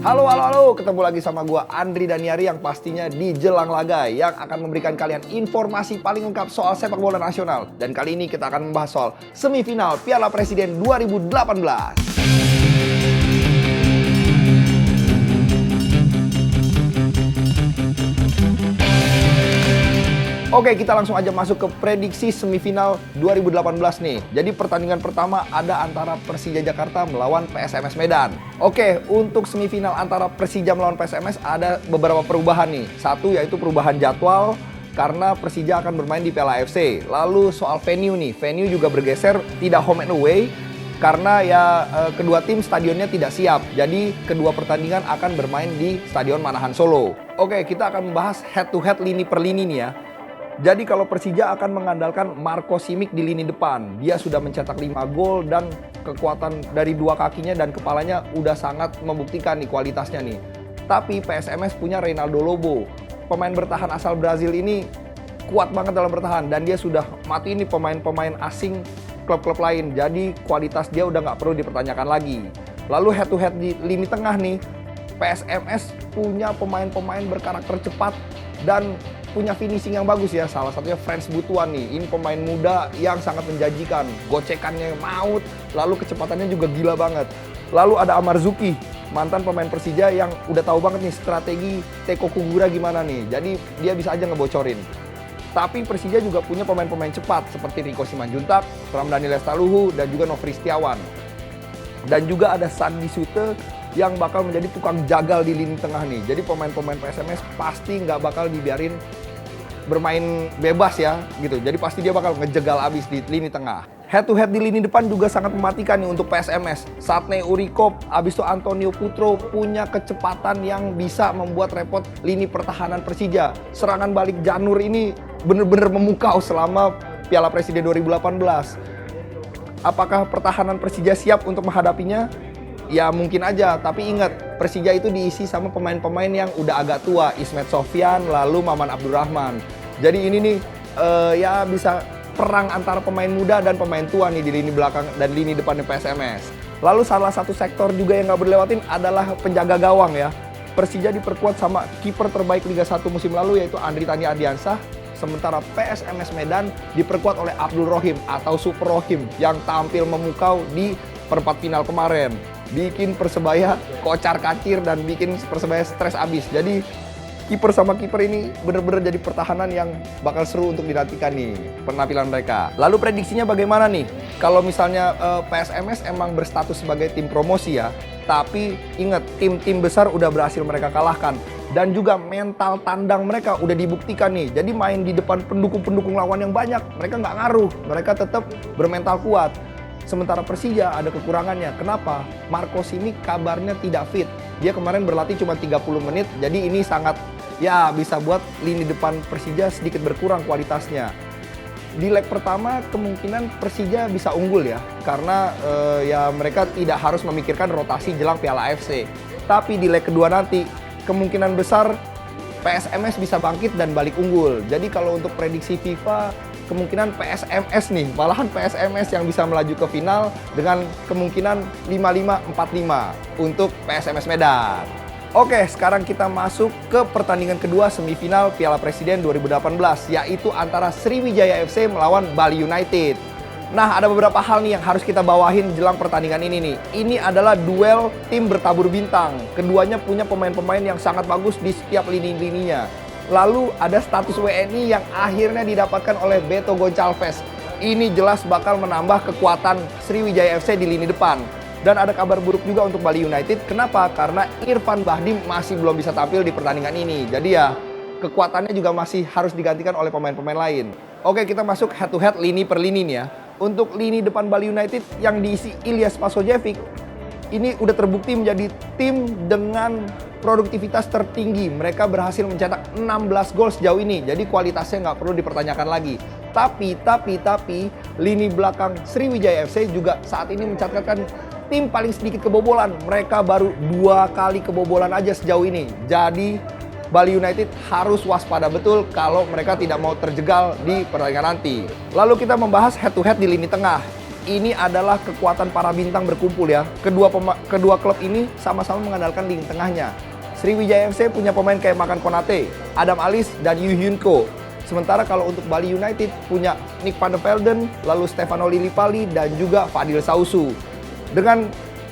Halo, halo, halo, ketemu lagi sama gua Andri Daniari yang pastinya di Jelang Laga yang akan memberikan kalian informasi paling lengkap soal sepak bola nasional. Dan kali ini kita akan membahas soal semifinal Piala Presiden 2018. Oke, kita langsung aja masuk ke prediksi semifinal 2018 nih. Jadi pertandingan pertama ada antara Persija Jakarta melawan PSMS Medan. Oke, untuk semifinal antara Persija melawan PSMS ada beberapa perubahan nih. Satu yaitu perubahan jadwal karena Persija akan bermain di Piala AFC. Lalu soal venue nih, venue juga bergeser tidak home and away karena kedua tim stadionnya tidak siap. Jadi kedua pertandingan akan bermain di Stadion Manahan Solo. Oke, kita akan membahas head to head lini per lini nih ya. Jadi kalau Persija akan mengandalkan Marco Simic di lini depan. Dia sudah mencetak 5 gol dan kekuatan dari dua kakinya dan kepalanya udah sangat membuktikan nih kualitasnya nih. Tapi PSMS punya Reinaldo Lobo. Pemain bertahan asal Brazil ini kuat banget dalam bertahan dan dia sudah mati ini pemain-pemain asing klub-klub lain. Jadi kualitas dia udah nggak perlu dipertanyakan lagi. Lalu head to head di lini tengah nih. PSMS punya pemain-pemain berkarakter cepat dan punya finishing yang bagus ya. Salah satunya Frans Butuan nih. Ini pemain muda yang sangat menjanjikan. Gocekannya maut, lalu kecepatannya juga gila banget. Lalu ada Amarzuki, mantan pemain Persija yang udah tahu banget nih strategi Teko Kugura gimana nih. Jadi dia bisa aja ngebocorin. Tapi Persija juga punya pemain-pemain cepat seperti Riko Simanjuntak, Ramdhani Lestaluhu, dan juga Nofri Setiawan. Dan juga ada Sandi Sute yang bakal menjadi tukang jagal di lini tengah nih. Jadi pemain-pemain PSMS pasti nggak bakal dibiarin bermain bebas ya gitu. Jadi pasti dia bakal ngejegal abis di lini tengah. Head to head di lini depan juga sangat mematikan nih untuk PSMS. Satne Urikop, abis itu Antonio Putro punya kecepatan yang bisa membuat repot lini pertahanan Persija. Serangan balik Janur ini bener-bener memukau selama Piala Presiden 2018. Apakah pertahanan Persija siap untuk menghadapinya? Ya mungkin aja, tapi ingat Persija itu diisi sama pemain-pemain yang udah agak tua. Ismet Sofyan, lalu Maman Abdurrahman. Jadi ini nih ya bisa perang antara pemain muda dan pemain tua nih di lini belakang dan lini depan di PSMS. Lalu salah satu sektor juga yang gak berlewatin adalah penjaga gawang ya. Persija diperkuat sama kiper terbaik Liga 1 musim lalu yaitu Andri Tani Ardiansah. Sementara PSMS Medan diperkuat oleh Abdul Rohim atau Super Rohim yang tampil memukau di perempat final kemarin. Bikin Persebaya kocar-kacir dan bikin Persebaya stres abis. Jadi kiper sama kiper ini bener-bener jadi pertahanan yang bakal seru untuk dinantikan nih penampilan mereka. Lalu prediksinya bagaimana nih? Kalau misalnya PSMS emang berstatus sebagai tim promosi ya, tapi ingat tim-tim besar udah berhasil mereka kalahkan. Dan juga mental tandang mereka udah dibuktikan nih. Jadi main di depan pendukung-pendukung lawan yang banyak, mereka nggak ngaruh. Mereka tetap bermental kuat. Sementara Persija ada kekurangannya. Kenapa? Marco Simic kabarnya tidak fit. Dia kemarin berlatih cuma 30 menit. Jadi ini sangat ya bisa buat lini depan Persija sedikit berkurang kualitasnya. Di leg pertama kemungkinan Persija bisa unggul ya. Karena ya mereka tidak harus memikirkan rotasi jelang Piala AFC. Tapi di leg kedua nanti kemungkinan besar PSMS bisa bangkit dan balik unggul. Jadi kalau untuk prediksi FIFA kemungkinan PSMS nih, malahan PSMS yang bisa melaju ke final dengan kemungkinan 5-5-4-5 untuk PSMS Medan. Oke, sekarang kita masuk ke pertandingan kedua semifinal Piala Presiden 2018, yaitu antara Sriwijaya FC melawan Bali United. Nah, ada beberapa hal nih yang harus kita bawahin jelang pertandingan ini nih. Ini adalah duel tim bertabur bintang. Keduanya punya pemain-pemain yang sangat bagus di setiap lini-lininya. Lalu ada status WNI yang akhirnya didapatkan oleh Beto Gonçalves. Ini jelas bakal menambah kekuatan Sriwijaya FC di lini depan. Dan ada kabar buruk juga untuk Bali United. Kenapa? Karena Irfan Bahdim masih belum bisa tampil di pertandingan ini. Jadi ya kekuatannya juga masih harus digantikan oleh pemain-pemain lain. Oke, kita masuk head to head lini per lini nih ya. Untuk lini depan Bali United yang diisi Ilyas Pasojevic, ini udah terbukti menjadi tim dengan produktivitas tertinggi. Mereka berhasil mencetak 16 gol sejauh ini. Jadi kualitasnya nggak perlu dipertanyakan lagi. Tapi lini belakang Sriwijaya FC juga saat ini mencatatkan tim paling sedikit kebobolan. Mereka baru 2 kali kebobolan aja sejauh ini. Jadi Bali United harus waspada betul kalau mereka tidak mau terjegal di pertandingan nanti. Lalu kita membahas head to head di lini tengah. ini adalah kekuatan para bintang berkumpul ya. Kedua klub ini sama-sama mengandalkan lini tengahnya. Sriwijaya FC punya pemain kayak Makan Konate, Adam Alis, dan Yu Hyun Ko. Sementara kalau untuk Bali United punya Nick van de Velden, lalu Stefano Lillipali, dan juga Fadil Sausu. Dengan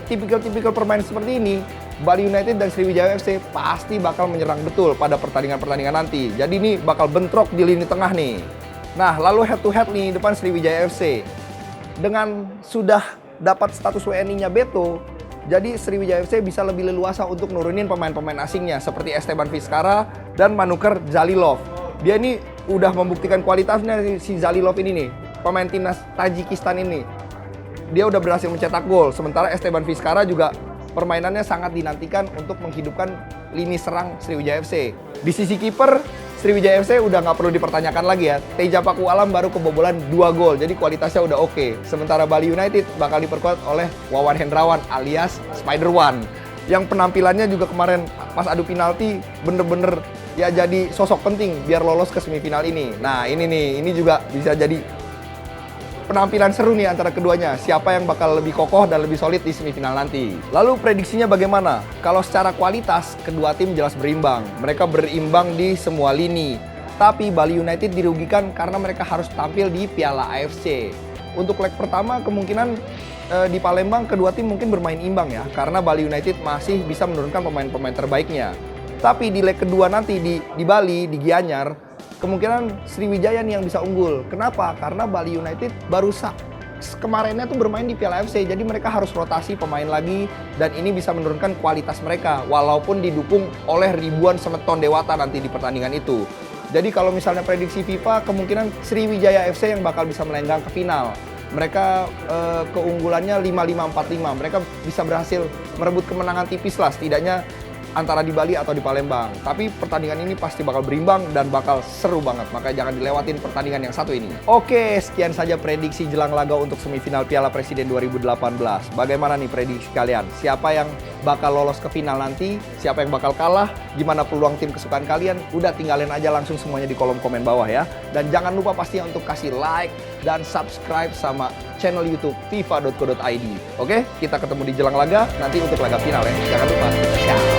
tipikal permainan seperti ini, Bali United dan Sriwijaya FC pasti bakal menyerang betul pada pertandingan-pertandingan nanti. Jadi ini bakal bentrok di lini tengah nih. Nah, lalu head to head nih depan Sriwijaya FC. Dengan sudah dapat status WNI-nya Beto, jadi Sriwijaya FC bisa lebih leluasa untuk nurunin pemain-pemain asingnya seperti Esteban Vizcara dan Manuker Zalilov. Dia ini udah membuktikan kualitasnya si Zalilov ini nih, pemain timnas Tajikistan ini. Dia udah berhasil mencetak gol, sementara Esteban Vizcara juga permainannya sangat dinantikan untuk menghidupkan lini serang Sriwijaya FC. Di sisi kiper, Sriwijaya FC udah nggak perlu dipertanyakan lagi ya. Teja Paku Alam baru kebobolan 2 gol, jadi kualitasnya udah oke. Sementara Bali United bakal diperkuat oleh Wawan Hendrawan alias Spider-One. Yang penampilannya juga kemarin pas adu penalti bener-bener ya jadi sosok penting biar lolos ke semifinal ini. Nah ini nih, ini juga bisa jadi penampilan seru nih antara keduanya. Siapa yang bakal lebih kokoh dan lebih solid di semifinal nanti. Lalu prediksinya bagaimana? Kalau secara kualitas, kedua tim jelas berimbang. Mereka berimbang di semua lini. Tapi Bali United dirugikan karena mereka harus tampil di Piala AFC. Untuk leg pertama kemungkinan di Palembang kedua tim mungkin bermain imbang ya. Karena Bali United masih bisa menurunkan pemain-pemain terbaiknya. Tapi di leg kedua nanti di Bali, di Gianyar, kemungkinan Sriwijaya nih yang bisa unggul. Kenapa? Karena Bali United baru kemarinnya tuh bermain di Piala AFC, jadi mereka harus rotasi pemain lagi dan ini bisa menurunkan kualitas mereka walaupun didukung oleh ribuan semeton dewata nanti di pertandingan itu. Jadi kalau misalnya prediksi FIFA, kemungkinan Sriwijaya FC yang bakal bisa melenggang ke final. Mereka keunggulannya 5-5-4-5. Mereka bisa berhasil merebut kemenangan tipis lah setidaknya antara di Bali atau di Palembang. Tapi pertandingan ini pasti bakal berimbang dan bakal seru banget. Makanya jangan dilewatin pertandingan yang satu ini. Oke, sekian saja prediksi jelang laga untuk semifinal Piala Presiden 2018. Bagaimana nih prediksi kalian? Siapa yang bakal lolos ke final nanti? Siapa yang bakal kalah? Gimana peluang tim kesukaan kalian? Udah tinggalin aja langsung semuanya di kolom komen bawah ya. Dan jangan lupa pastinya untuk kasih like dan subscribe sama channel YouTube fifa.co.id. Oke, kita ketemu di jelang laga nanti untuk laga final ya. Jangan lupa. Ciao.